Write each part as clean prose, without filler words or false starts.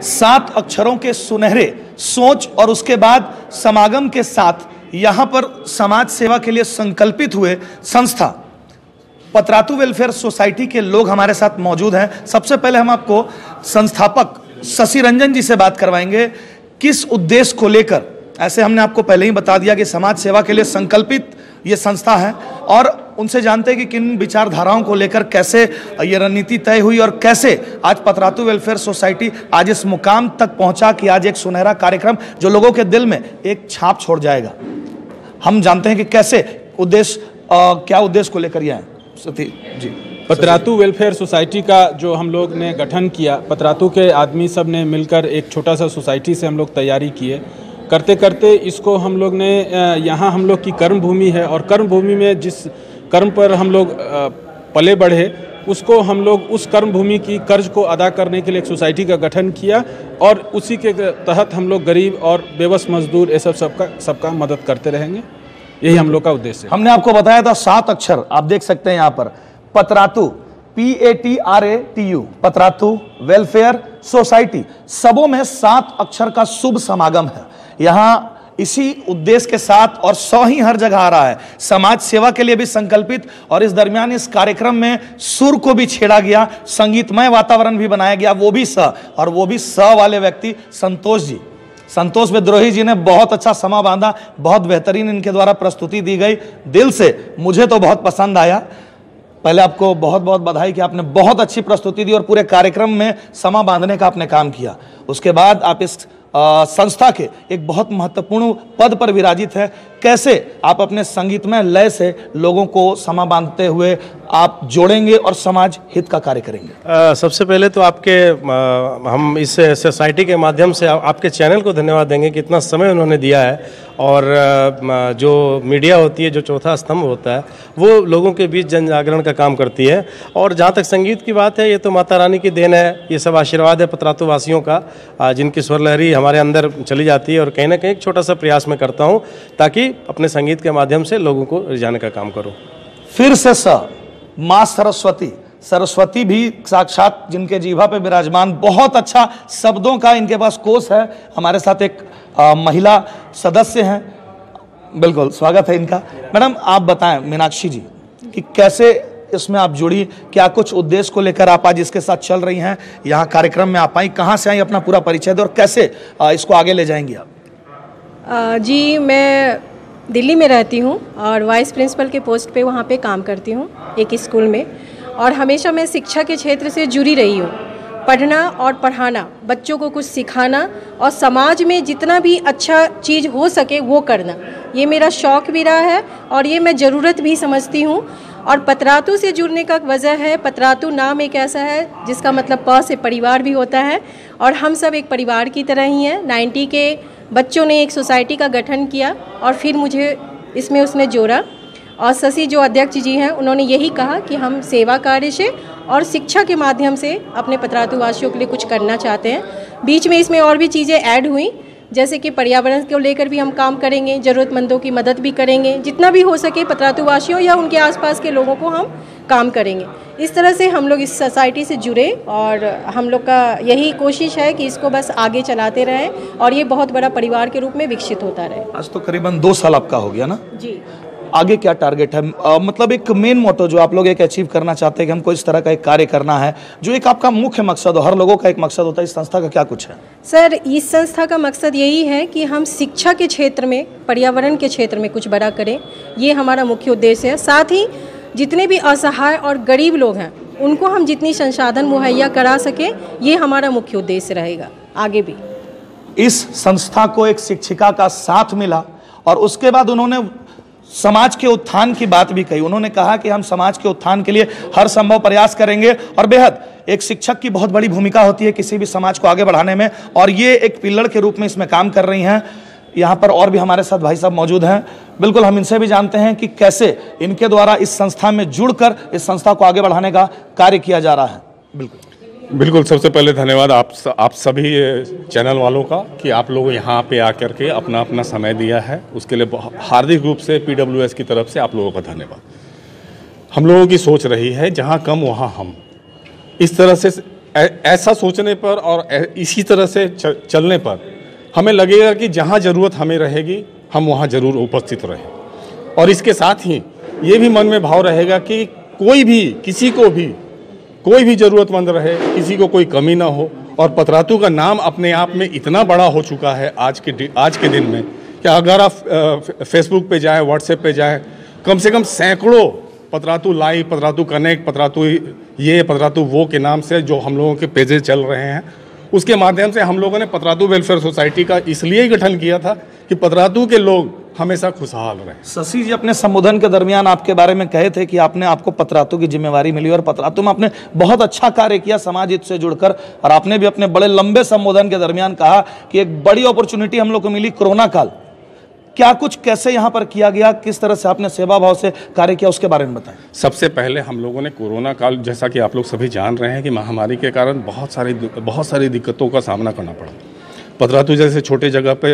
7 अक्षरों के सुनहरे सोच और उसके बाद समागम के साथ यहां पर समाज सेवा के लिए संकल्पित हुए संस्था पतरातू वेलफेयर सोसाइटी के लोग हमारे साथ मौजूद हैं। सबसे पहले हम आपको संस्थापक शशि रंजन जी से बात करवाएंगे। किस उद्देश्य को लेकर, ऐसे हमने आपको पहले ही बता दिया कि समाज सेवा के लिए संकल्पित ये संस्था है, और उनसे जानते हैं कि किन विचारधाराओं को लेकर कैसे ये रणनीति तय हुई और कैसे आज पतरातू वेलफेयर सोसाइटी आज इस मुकाम तक पहुंचा कि आज एक सुनहरा कार्यक्रम जो लोगों के दिल में एक छाप छोड़ जाएगा। हम जानते हैं कि कैसे उद्देश्य, क्या उद्देश्य को लेकर यह है। सती जी, पतरातू वेलफेयर सोसाइटी का जो हम लोग ने गठन किया, पतरातू के आदमी सब ने मिलकर एक छोटा सा सोसाइटी से हम लोग तैयारी किए। करते करते इसको हम लोग ने यहाँ हम लोग की कर्म भूमि है और कर्म भूमि में जिस कर्म पर हम लोग पले बढ़े उसको हम लोग उस कर्म भूमि की कर्ज को अदा करने के लिए एक सोसाइटी का गठन किया और उसी के तहत हम लोग गरीब और बेबस मजदूर ये सबका मदद करते रहेंगे। यही हम लोग का उद्देश्य है। हमने आपको बताया था 7 अक्षर आप देख सकते हैं यहाँ पर, Patratu PATRATU, Patratu welfare society, सबों में 7 अक्षर का शुभ समागम है। यहाँ इसी उद्देश्य के साथ और 100 ही हर जगह आ रहा है, समाज सेवा के लिए भी संकल्पित, और इस दरमियान इस कार्यक्रम में सुर को भी छेड़ा गया, संगीतमय वातावरण भी बनाया गया, वो भी स, और वो भी स वाले व्यक्ति संतोष जी, संतोष विद्रोही जी ने बहुत अच्छा समा बांधा, बहुत बेहतरीन इनके द्वारा प्रस्तुति दी गई, दिल से मुझे तो बहुत पसंद आया। पहले आपको बहुत बहुत बधाई कि आपने बहुत अच्छी प्रस्तुति दी और पूरे कार्यक्रम में समा बांधने का आपने काम किया। उसके बाद आप इस संस्था के एक बहुत महत्वपूर्ण पद पर विराजित है। कैसे आप अपने संगीतमय लय से लोगों को समा बांधते हुए आप जोड़ेंगे और समाज हित का कार्य करेंगे? सबसे पहले तो हम इस सोसाइटी के माध्यम से आपके चैनल को धन्यवाद देंगे कि इतना समय उन्होंने दिया है, और जो मीडिया होती है, जो चौथा स्तंभ होता है, वो लोगों के बीच जन जागरण का काम करती है। और जहाँ तक संगीत की बात है, ये तो माता रानी की देन है, ये सब आशीर्वाद है पतरातू वासियों का, जिनकी स्वर लहरी हमारे अंदर चली जाती है, और कहीं ना कहीं एक छोटा सा प्रयास मैं करता हूँ ताकि अपने संगीत के माध्यम से लोगों को रिझाने का काम करूँ। फिर से माँ सरस्वती भी साक्षात जिनके जीवा पे विराजमान, बहुत अच्छा शब्दों का इनके पास कोश है। हमारे साथ एक महिला सदस्य हैं, बिल्कुल स्वागत है इनका। मैडम आप बताएं, मीनाक्षी जी, कि कैसे इसमें आप जुड़ी, क्या कुछ उद्देश्य को लेकर आप आज इसके साथ चल रही हैं, यहाँ कार्यक्रम में आप आई, कहाँ से आई, अपना पूरा परिचय दो और कैसे इसको आगे ले जाएंगी आप? जी, मैं दिल्ली में रहती हूँ और वाइस प्रिंसिपल के पोस्ट पे वहाँ पे काम करती हूँ एक स्कूल में, और हमेशा मैं शिक्षा के क्षेत्र से जुड़ी रही हूँ। पढ़ना और पढ़ाना, बच्चों को कुछ सिखाना और समाज में जितना भी अच्छा चीज़ हो सके वो करना, ये मेरा शौक़ भी रहा है और ये मैं ज़रूरत भी समझती हूँ। और पतरातू से जुड़ने का वजह है, पतरातू नाम एक ऐसा है जिसका मतलब प से परिवार भी होता है, और हम सब एक परिवार की तरह ही हैं। 90 के बच्चों ने एक सोसाइटी का गठन किया और फिर मुझे इसमें उसने जोड़ा, और शशि जो अध्यक्ष जी हैं उन्होंने यही कहा कि हम सेवा कार्य से और शिक्षा के माध्यम से अपने पतरातू वासियों के लिए कुछ करना चाहते हैं। बीच में इसमें और भी चीज़ें ऐड हुई, जैसे कि पर्यावरण को लेकर भी हम काम करेंगे, ज़रूरतमंदों की मदद भी करेंगे, जितना भी हो सके पतरातू वासियों या उनके आसपास के लोगों को हम काम करेंगे। इस तरह से हम लोग इस सोसाइटी से जुड़े और हम लोग का यही कोशिश है कि इसको बस आगे चलाते रहें और ये बहुत बड़ा परिवार के रूप में विकसित होता रहे। आज तो करीबन 2 साल आपका हो गया ना जी। आगे क्या टारगेट है, मतलब एक मेन मोटो जो आप लोग एक अचीव करना चाहते हैं कि हमको इस तरह का एक कार्य करना है, जो एक आपका मुख्य मकसद हो, हर लोगों का एक मकसद होता है, इस संस्था का क्या कुछ है? सर, इस संस्था का मकसद यही है कि हम शिक्षा के क्षेत्र में, पर्यावरण के क्षेत्र में कुछ बड़ा करें, ये हमारा मुख्य उद्देश्य है। साथ ही जितने भी असहाय और गरीब लोग हैं उनको हम जितनी संसाधन मुहैया करा सकें, ये हमारा मुख्य उद्देश्य रहेगा आगे भी। इस संस्था को एक शिक्षिका का साथ मिला और उसके बाद उन्होंने समाज के उत्थान की बात भी कही। उन्होंने कहा कि हम समाज के उत्थान के लिए हर संभव प्रयास करेंगे, और बेहद एक शिक्षक की बहुत बड़ी भूमिका होती है किसी भी समाज को आगे बढ़ाने में, और ये एक पिलर के रूप में इसमें काम कर रही हैं। यहाँ पर और भी हमारे साथ भाई साहब मौजूद हैं, बिल्कुल हम इनसे भी जानते हैं कि कैसे इनके द्वारा इस संस्था में जुड़कर इस संस्था को आगे बढ़ाने का कार्य किया जा रहा है। बिल्कुल, सबसे पहले धन्यवाद आप सभी चैनल वालों का कि आप लोग यहाँ पे आकर के अपना समय दिया है, उसके लिए हार्दिक रूप से PWS की तरफ से आप लोगों का धन्यवाद। हम लोगों की सोच रही है जहाँ कम वहाँ हम, इस तरह से ऐसा सोचने पर और इसी तरह से चलने पर हमें लगेगा कि जहाँ ज़रूरत हमें रहेगी हम वहाँ ज़रूर उपस्थित रहें। और इसके साथ ही ये भी मन में भाव रहेगा कि कोई भी किसी को भी कोई भी ज़रूरतमंद रहे, किसी को कोई कमी ना हो। और पतरातू का नाम अपने आप में इतना बड़ा हो चुका है आज के दिन में कि अगर आप फेसबुक पे जाएं, व्हाट्सएप पे जाएं, कम से कम सैकड़ों पतरातू लाइव, पतरातू कनेक्ट, पतरातू ये, पतरातू वो के नाम से जो हम लोगों के पेजेस चल रहे हैं, उसके माध्यम से हम लोगों ने पतरातू वेलफेयर सोसाइटी का इसलिए ही गठन किया था कि पतरातू के लोग हमेशा खुशहाल रहे। शशि जी अपने संबोधन के दरमियान आपके बारे में कहे थे कि आपको पतरातू की जिम्मेवारी मिली और पतरातू में आपने बहुत अच्छा कार्य किया समाज हित से जुड़कर। और आपने भी अपने बड़े लंबे संबोधन के दरमियान कहा कि एक बड़ी अपॉर्चुनिटी हम लोग को मिली कोरोना काल। क्या कुछ कैसे यहाँ पर किया गया, किस तरह से आपने सेवा भाव से कार्य किया, उसके बारे में बताएं। सबसे पहले हम लोगों ने कोरोना काल, जैसा कि आप लोग सभी जान रहे हैं कि महामारी के कारण बहुत सारी दिक्कतों का सामना करना पड़ा। पतरातू जैसे छोटे जगह पे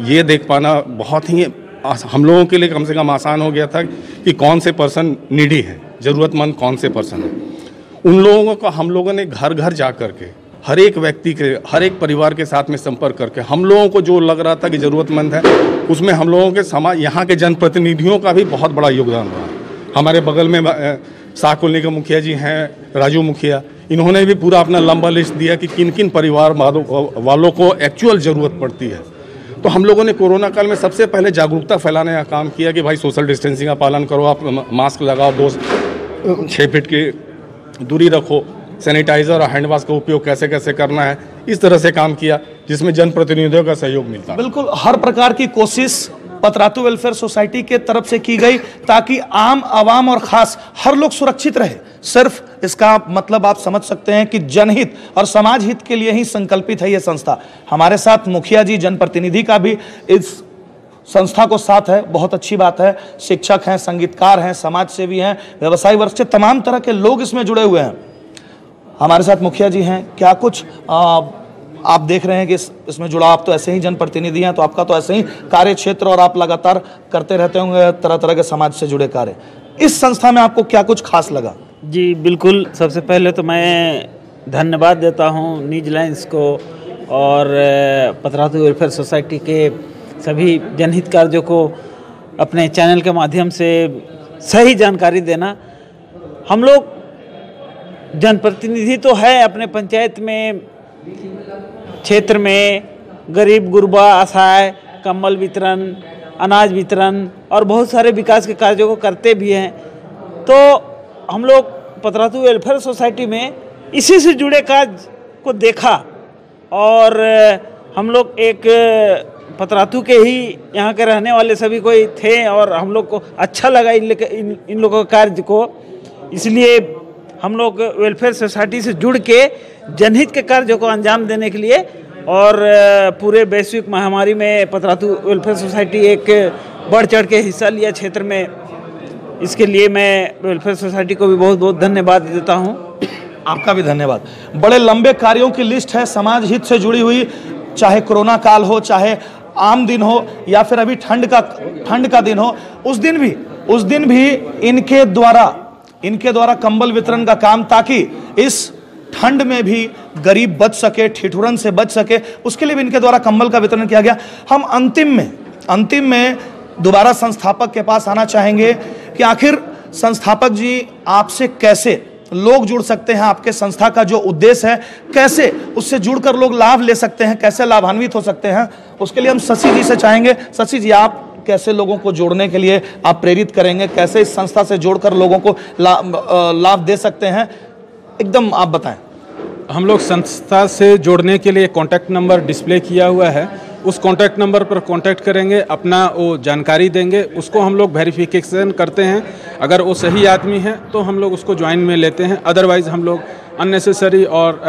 ये देख पाना बहुत ही हम लोगों के लिए कम से कम आसान हो गया था कि कौन से पर्सन नीडी है, ज़रूरतमंद कौन से पर्सन है। उन लोगों को हम लोगों ने घर घर जा कर के हर एक व्यक्ति के, हर एक परिवार के साथ में संपर्क करके हम लोगों को जो लग रहा था कि ज़रूरतमंद है, उसमें हम लोगों के समाज, यहाँ के जनप्रतिनिधियों का भी बहुत बड़ा योगदान रहा। हमारे बगल में शाह कॉलोनी के मुखिया जी हैं, राजू मुखिया, इन्होंने भी पूरा अपना लंबा लिस्ट दिया कि किन किन परिवार वालों को एक्चुअल ज़रूरत पड़ती है। तो हम लोगों ने कोरोना काल में सबसे पहले जागरूकता फैलाने का काम किया कि भाई सोशल डिस्टेंसिंग का पालन करो, आप मास्क लगाओ, 6 फीट की दूरी रखो, सैनिटाइजर और हैंड वॉश का उपयोग कैसे कैसे करना है, इस तरह से काम किया जिसमें जनप्रतिनिधियों का सहयोग मिलता है। बिल्कुल हर प्रकार की कोशिश पतरातू वेलफेयर सोसाइटी के तरफ से की गई ताकि आम आवाम और खास हर लोग सुरक्षित रहे। सिर्फ इसका मतलब आप समझ सकते हैं कि जनहित और समाज हित के लिए ही संकल्पित है ये संस्था। हमारे साथ मुखिया जी, जनप्रतिनिधि का भी इस संस्था को साथ है, बहुत अच्छी बात है। शिक्षक हैं, संगीतकार हैं, समाज सेवी हैं, व्यवसायी वर्ग से तमाम तरह के लोग इसमें जुड़े हुए हैं। हमारे साथ मुखिया जी हैं। क्या कुछ आप देख रहे हैं कि इसमें जुड़ा, आप तो ऐसे ही जनप्रतिनिधि हैं, तो आपका तो ऐसे ही कार्य क्षेत्र और आप लगातार करते रहते होंगे तरह तरह के समाज से जुड़े कार्य। इस संस्था में आपको क्या कुछ खास लगा? जी बिल्कुल, सबसे पहले तो मैं धन्यवाद देता हूं न्यूज लाइन्स को और पतरातू वेलफेयर सोसाइटी के सभी जनहित कार्यों को अपने चैनल के माध्यम से सही जानकारी देना। हम लोग जनप्रतिनिधि तो है अपने पंचायत में, क्षेत्र में गरीब गुरबा, असहाय, कंबल वितरण, अनाज वितरण और बहुत सारे विकास के कार्यों को करते भी हैं। तो हम लोग पतरातू वेलफेयर सोसाइटी में इसी से जुड़े कार्य को देखा और हम लोग एक पतरातू के ही यहाँ के रहने वाले सभी कोई थे और हम लोग को अच्छा लगा इन लोगों के कार्य को, इसलिए हम लोग वेलफेयर सोसाइटी से जुड़ के जनहित के कार्यों को अंजाम देने के लिए और पूरे वैश्विक महामारी में पतरातू वेलफेयर सोसाइटी एक बढ़ चढ़ के हिस्सा लिया क्षेत्र में। इसके लिए मैं वेलफेयर सोसाइटी को भी बहुत बहुत धन्यवाद देता हूं। आपका भी धन्यवाद। बड़े लंबे कार्यों की लिस्ट है समाज हित से जुड़ी हुई, चाहे कोरोना काल हो, चाहे आम दिन हो या फिर अभी ठंड का दिन हो। उस दिन भी इनके द्वारा कंबल वितरण का काम, ताकि इस ठंड में भी गरीब बच सके, ठिठुरन से बच सके, उसके लिए भी इनके द्वारा कंबल का वितरण किया गया। हम अंतिम में दोबारा संस्थापक के पास आना चाहेंगे कि आखिर संस्थापक जी आपसे कैसे लोग जुड़ सकते हैं, आपके संस्था का जो उद्देश्य है कैसे उससे जुड़कर लोग लाभ ले सकते हैं, कैसे लाभान्वित हो सकते हैं, उसके लिए हम शशि जी से चाहेंगे। शशि जी, आप कैसे लोगों को जोड़ने के लिए आप प्रेरित करेंगे, कैसे इस संस्था से जोड़कर लोगों को लाभ दे सकते हैं, एकदम आप बताएं। हम लोग संस्था से जोड़ने के लिए कॉन्टैक्ट नंबर डिस्प्ले किया हुआ है, उस कॉन्टैक्ट नंबर पर कॉन्टैक्ट करेंगे, अपना वो जानकारी देंगे, उसको हम लोग वेरिफिकेशन करते हैं। अगर वो सही आदमी है तो हम लोग उसको ज्वाइन में लेते हैं, अदरवाइज़ हम लोग अननेसेसरी और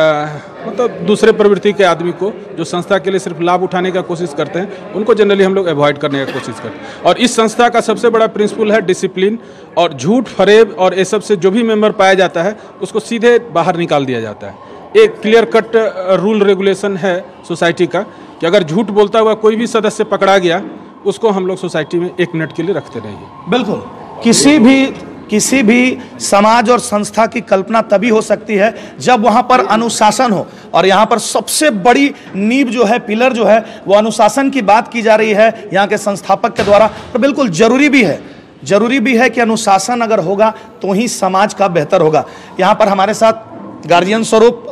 मतलब दूसरे प्रवृत्ति के आदमी को जो संस्था के लिए सिर्फ लाभ उठाने का कोशिश करते हैं, उनको जनरली हम लोग अवॉइड करने का कोशिश करते हैं। और इस संस्था का सबसे बड़ा प्रिंसिपल है डिसिप्लिन, और झूठ फरेब और ये सब से जो भी मेंबर पाया जाता है उसको सीधे बाहर निकाल दिया जाता है। एक क्लियर कट रूल रेगुलेशन है सोसाइटी का कि अगर झूठ बोलता हुआ कोई भी सदस्य पकड़ा गया, उसको हम लोग सोसाइटी में 1 मिनट के लिए रखते रहिए। बिल्कुल, किसी भी समाज और संस्था की कल्पना तभी हो सकती है जब वहां पर अनुशासन हो, और यहां पर सबसे बड़ी नींव जो है, पिलर जो है, वो अनुशासन की बात की जा रही है यहाँ के संस्थापक के द्वारा। तो बिल्कुल जरूरी भी है कि अनुशासन अगर होगा तो ही समाज का बेहतर होगा। यहाँ पर हमारे साथ गार्जियन स्वरूप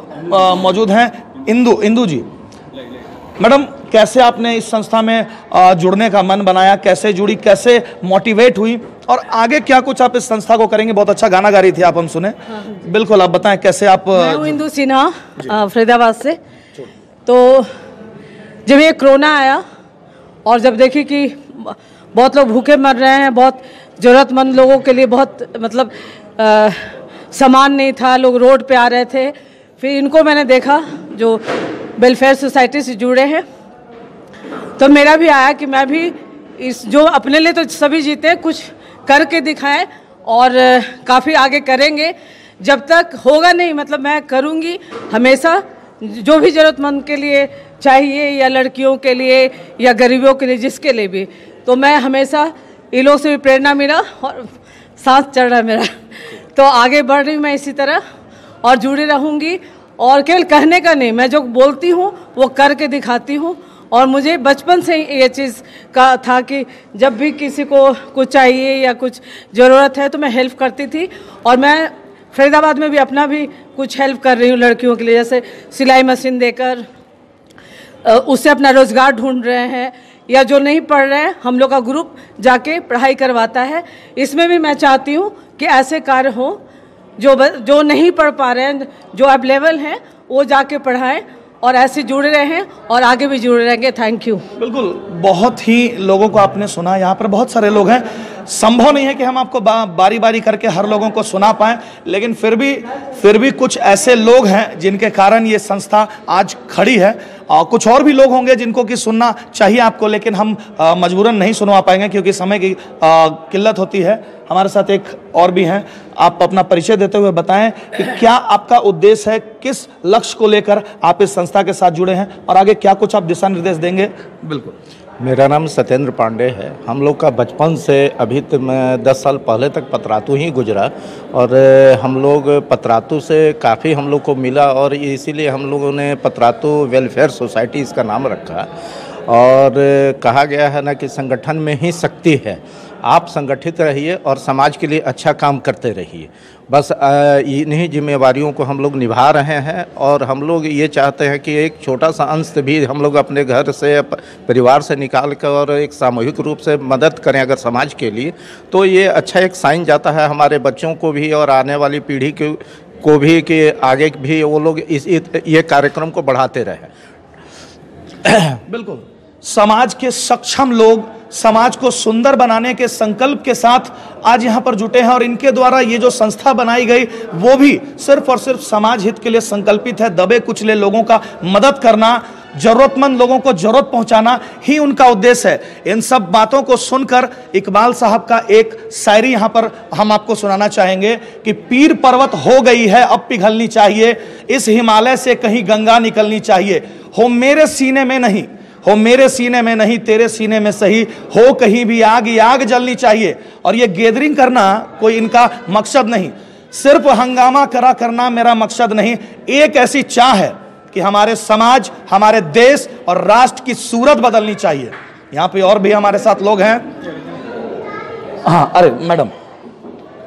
मौजूद हैं इंदू जी। मैडम, कैसे आपने इस संस्था में जुड़ने का मन बनाया, कैसे जुड़ी, कैसे मोटिवेट हुई, और आगे क्या कुछ आप इस संस्था को करेंगे? बहुत अच्छा गाना गा रही थी आप, हम सुने। बिल्कुल, आप बताएं कैसे आप। मैं हूं इंदू सिन्हा, फरीदाबाद से। तो जब ये कोरोना आया और जब देखी कि बहुत लोग भूखे मर रहे हैं, बहुत ज़रूरतमंद लोगों के लिए बहुत मतलब सामान नहीं था, लोग रोड पे आ रहे थे, फिर इनको मैंने देखा जो वेलफेयर सोसाइटी से जुड़े हैं, तो मेरा भी आया कि मैं भी इस जो अपने लिए तो सभी जीते, कुछ करके दिखाएं और काफ़ी आगे करेंगे। जब तक होगा नहीं, मतलब मैं करूँगी हमेशा, जो भी ज़रूरतमंद के लिए चाहिए, या लड़कियों के लिए या गरीबों के लिए, जिसके लिए भी, तो मैं हमेशा इन लोगों से भी प्रेरणा मिला और सांस चढ़ रहा है मेरा। तो आगे बढ़ रही हूँ मैं इसी तरह और जुड़ी रहूँगी, और केवल कहने का नहीं, मैं जो बोलती हूँ वो करके दिखाती हूँ। और मुझे बचपन से ही ये चीज़ का था कि जब भी किसी को कुछ चाहिए या कुछ ज़रूरत है तो मैं हेल्प करती थी, और मैं फरीदाबाद में भी अपना भी कुछ हेल्प कर रही हूँ लड़कियों के लिए, जैसे सिलाई मशीन देकर उससे अपना रोज़गार ढूंढ रहे हैं, या जो नहीं पढ़ रहे हैं हम लोग का ग्रुप जाके पढ़ाई करवाता है। इसमें भी मैं चाहती हूँ कि ऐसे कार्य हों, जो नहीं पढ़ पा रहे हैं, जो अवेलेबल हैं, वो जाके पढ़ाएं, और ऐसे जुड़े रहें और आगे भी जुड़े रहेंगे। Thank you. बिल्कुल, बहुत ही लोगों को आपने सुना, यहाँ पर बहुत सारे लोग हैं, संभव नहीं है कि हम आपको बारी बारी करके हर लोगों को सुना पाएं, लेकिन फिर भी कुछ ऐसे लोग हैं जिनके कारण ये संस्था आज खड़ी है, और कुछ और भी लोग होंगे जिनको कि सुनना चाहिए आपको, लेकिन हम मजबूरन नहीं सुनवा पाएंगे क्योंकि समय की किल्लत होती है। हमारे साथ एक और भी हैं, आप अपना परिचय देते हुए बताएं कि क्या आपका उद्देश्य है, किस लक्ष्य को लेकर आप इस संस्था के साथ जुड़े हैं, और आगे क्या कुछ आप दिशा निर्देश देंगे? बिल्कुल। मेरा नाम सत्येंद्र पांडे है। हम लोग का बचपन से अभी तक मैं 10 साल पहले तक पतरातू ही गुजरा, और हम लोग पतरातू से काफ़ी हम लोग को मिला, और इसीलिए हम लोगों ने पतरातू वेलफेयर सोसाइटी इसका नाम रखा। और कहा गया है ना कि संगठन में ही शक्ति है, आप संगठित रहिए और समाज के लिए अच्छा काम करते रहिए। बस इन्हीं जिम्मेवारियों को हम लोग निभा रहे हैं, और हम लोग ये चाहते हैं कि एक छोटा सा अंश भी हम लोग अपने घर से, परिवार से निकाल कर और एक सामूहिक रूप से मदद करें अगर समाज के लिए, तो ये अच्छा एक साइन जाता है हमारे बच्चों को भी और आने वाली पीढ़ी को भी, कि आगे भी वो लोग ये कार्यक्रम को बढ़ाते रहें। बिल्कुल, समाज के सक्षम लोग समाज को सुंदर बनाने के संकल्प के साथ आज यहाँ पर जुटे हैं, और इनके द्वारा ये जो संस्था बनाई गई वो भी सिर्फ और सिर्फ समाज हित के लिए संकल्पित है। दबे कुचले लोगों का मदद करना, जरूरतमंद लोगों को जरूरत पहुंचाना ही उनका उद्देश्य है। इन सब बातों को सुनकर इकबाल साहब का एक शायरी यहाँ पर हम आपको सुनाना चाहेंगे कि पीर पर्वत हो गई है अब पिघलनी चाहिए, इस हिमालय से कहीं गंगा निकलनी चाहिए, हो मेरे सीने में नहीं, हो मेरे सीने में नहीं, तेरे सीने में सही, हो कहीं भी आग जलनी चाहिए। और ये गैदरिंग करना कोई इनका मकसद नहीं, सिर्फ हंगामा करना मेरा मकसद नहीं, एक ऐसी चाह है कि हमारे समाज, हमारे देश और राष्ट्र की सूरत बदलनी चाहिए। यहाँ पे और भी हमारे साथ लोग हैं। हाँ, अरे मैडम,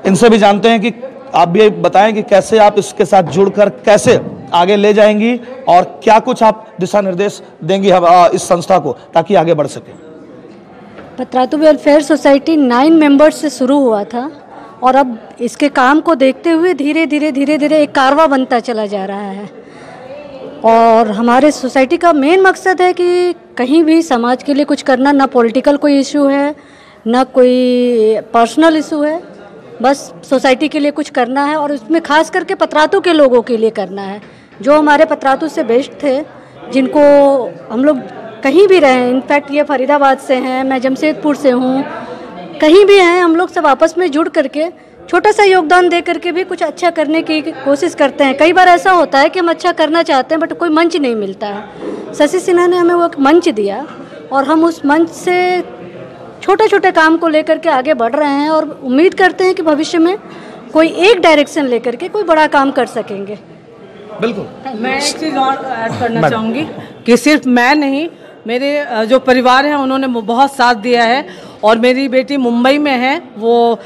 इनसे भी जानते हैं कि आप भी बताएं कि कैसे आप इसके साथ जुड़कर कैसे आगे ले जाएंगी, और क्या कुछ आप दिशा निर्देश देंगी इस संस्था को ताकि आगे बढ़ सके। पतरातू वेलफेयर सोसाइटी 9 मेंबर्स से शुरू हुआ था, और अब इसके काम को देखते हुए धीरे धीरे एक कारवां बनता चला जा रहा है। और हमारे सोसाइटी का मेन मकसद है कि कहीं भी समाज के लिए कुछ करना, ना पॉलिटिकल कोई इशू है, ना कोई पर्सनल इशू है, बस सोसाइटी के लिए कुछ करना है, और उसमें खास करके पतरातू के लोगों के लिए करना है, जो हमारे पतरातू से बेस्ट थे, जिनको हम लोग कहीं भी रहे, इनफैक्ट ये फरीदाबाद से हैं, मैं जमशेदपुर से हूँ, कहीं भी हैं, हम लोग सब आपस में जुड़ करके छोटा सा योगदान दे करके भी कुछ अच्छा करने की कोशिश करते हैं। कई बार ऐसा होता है कि हम अच्छा करना चाहते हैं बट कोई मंच नहीं मिलता है। शशि सिन्हा ने हमें वो एक मंच दिया, और हम उस मंच से छोटे छोटे काम को लेकर के आगे बढ़ रहे हैं और उम्मीद करते हैं कि भविष्य में कोई एक डायरेक्शन लेकर के कोई बड़ा काम कर सकेंगे। बिल्कुल। मैं एक चीज़ और ऐड करना चाहूँगी कि सिर्फ मैं नहीं, मेरे जो परिवार हैं उन्होंने बहुत साथ दिया है। और मेरी बेटी मुंबई में है, वो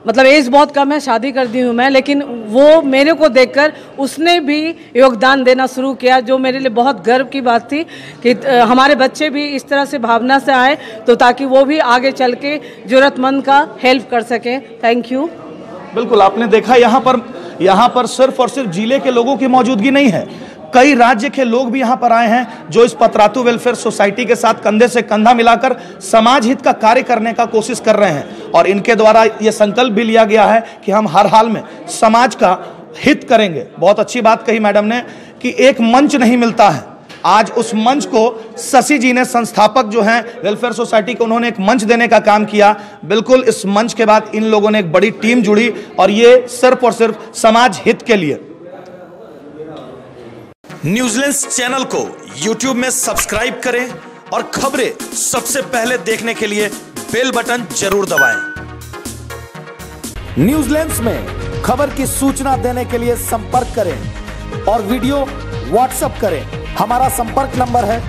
मतलब एज बहुत कम है, शादी कर दी हूँ मैं, लेकिन वो मेरे को देखकर उसने भी योगदान देना शुरू किया, जो मेरे लिए बहुत गर्व की बात थी कि हमारे बच्चे भी इस तरह से भावना से आए तो ताकि वो भी आगे चल के ज़रूरतमंद का हेल्प कर सकें। Thank you. बिल्कुल, आपने देखा यहाँ पर सिर्फ और सिर्फ जिले के लोगों की मौजूदगी नहीं है, कई राज्य के लोग भी यहाँ पर आए हैं जो इस पतरातू वेलफेयर सोसाइटी के साथ कंधे से कंधा मिलाकर समाज हित का कार्य करने का कोशिश कर रहे हैं। और इनके द्वारा ये संकल्प भी लिया गया है कि हम हर हाल में समाज का हित करेंगे। बहुत अच्छी बात कही मैडम ने कि एक मंच नहीं मिलता है, आज उस मंच को शशि जी ने, संस्थापक जो हैं वेलफेयर सोसाइटी को, उन्होंने एक मंच देने का काम किया। बिल्कुल, इस मंच के बाद इन लोगों ने एक बड़ी टीम जुड़ी और ये सिर्फ और सिर्फ समाज हित के लिए। न्यूजीलैंड चैनल को YouTube में सब्सक्राइब करें और खबरें सबसे पहले देखने के लिए बेल बटन जरूर दबाएं। न्यूजीलैंड में खबर की सूचना देने के लिए संपर्क करें और वीडियो व्हाट्सएप करें। हमारा संपर्क नंबर है